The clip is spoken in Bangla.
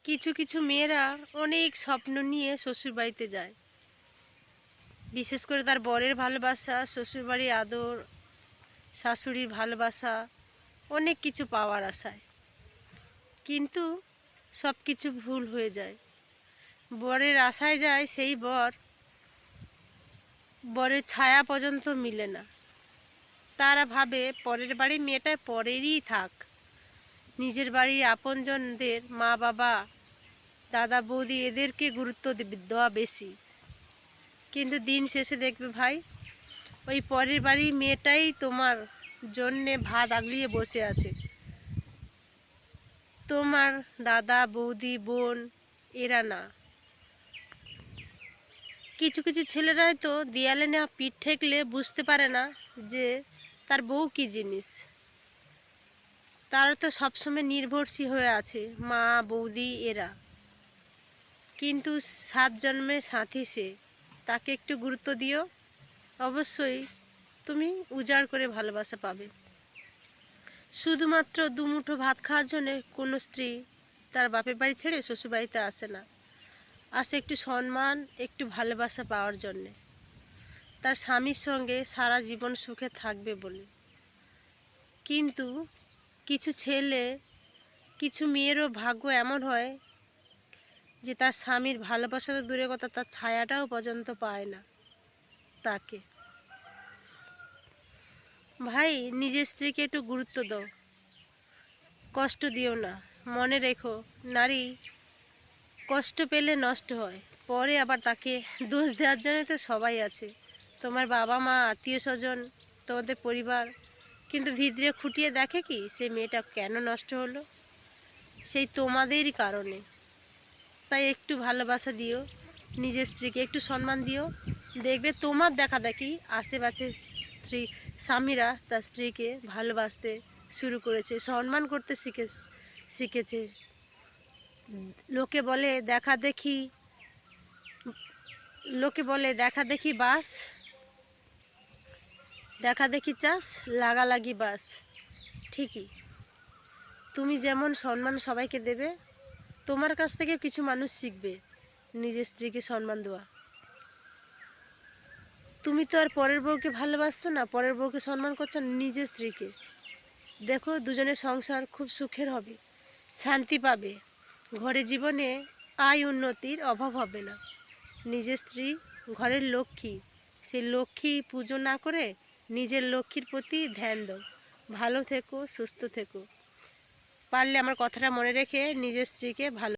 কিছু কিছু মেয়েরা অনেক স্বপ্ন নিয়ে শ্বশুরবাড়িতে যায়, বিশেষ করে তার বরের ভালোবাসা, শ্বশুরবাড়ির আদর, শাশুড়ির ভালোবাসা, অনেক কিছু পাওয়ার আশায়। কিন্তু সব কিছু ভুল হয়ে যায়। বরের আশায় যায়, সেই বরের ছায়া পর্যন্ত মিলে না। তারা ভাবে পরের বাড়ি মেয়েটা পরেরই থাক, নিজের বাড়ির আপনজনদের, মা বাবা, দাদা বৌদি, এদেরকে গুরুত্ব দেওয়া বেশি। কিন্তু দিন শেষে দেখবে ভাই, ওই পরের বাড়ির মেয়েটাই তোমার জন্যে ভাত আগলিয়ে বসে আছে। তোমার দাদা বৌদি বোন এরা না। কিছু কিছু ছেলেরাই তো দেয়ালে না পিঠ ঠেকলে বুঝতে পারে না যে তার বউ কী জিনিস। তারা তো সবসময় নির্ভরশীল হয়ে আছে, মা বৌদি এরা। কিন্তু 7 জন্মের সাথী সে, তাকে একটু গুরুত্ব দিও, অবশ্যই তুমি উজাড় করে ভালোবাসা পাবে। শুধুমাত্র দুমুঠো ভাত খাওয়ার জন্যে কোনো স্ত্রী তার বাপের বাড়ি ছেড়ে শ্বশুরবাড়িতে আসে না। আসে একটু সম্মান, একটু ভালোবাসা পাওয়ার জন্যে, তার স্বামীর সঙ্গে সারা জীবন সুখে থাকবে বলে। কিন্তু কিছু ছেলে, কিছু মেয়েরও ভাগ্য এমন হয় যে তার স্বামীর ভালোবাসা তো দূরের কথা, তার ছায়াটাও পর্যন্ত পায় না তাকে। ভাই, নিজের স্ত্রীকে একটু গুরুত্ব দাও, কষ্ট দিও না। মনে রেখো, নারী কষ্ট পেলে নষ্ট হয়, পরে আবার তাকে দোষ দেওয়ার জন্য তো সবাই আছে, তোমার বাবা মা, আত্মীয় স্বজন, তোমাদের পরিবার। কিন্তু ভিতরে খুঁটিয়ে দেখে কি সেই মেয়েটা কেন নষ্ট হলো, সেই তোমাদেরই কারণে। তাই একটু ভালোবাসা দিও, নিজের স্ত্রীকে একটু সম্মান দিও। দেখবে তোমার দেখা দেখি আশেপাশে স্বামীরা তার স্ত্রীকে ভালোবাসতে শুরু করেছে, সম্মান করতে শিখেছে। লোকে বলে দেখা দেখি বাস, দেখা দেখি চাষ, লাগালাগি বাস। ঠিকই, তুমি যেমন সম্মান সবাইকে দেবে, তোমার কাছ থেকে কিছু মানুষ শিখবে নিজের স্ত্রীকে সম্মান দেওয়া। তুমি তো আর পরের বউকে ভালোবাসছো না, পরের বউকে সম্মান করছো না, নিজের স্ত্রীকে। দেখো, দুজনের সংসার খুব সুখের হবে, শান্তি পাবে, ঘরে জীবনে আয় উন্নতির অভাব হবে না। নিজের স্ত্রী ঘরের লক্ষ্মী, সেই লক্ষ্মী পুজো না করে নিজের লক্ষ্মীর প্রতি ধ্যান দাও। ভালো থেকো, সুস্থ থেকো। পারলে আমার কথাটা মনে রেখে নিজের স্ত্রীকে ভালো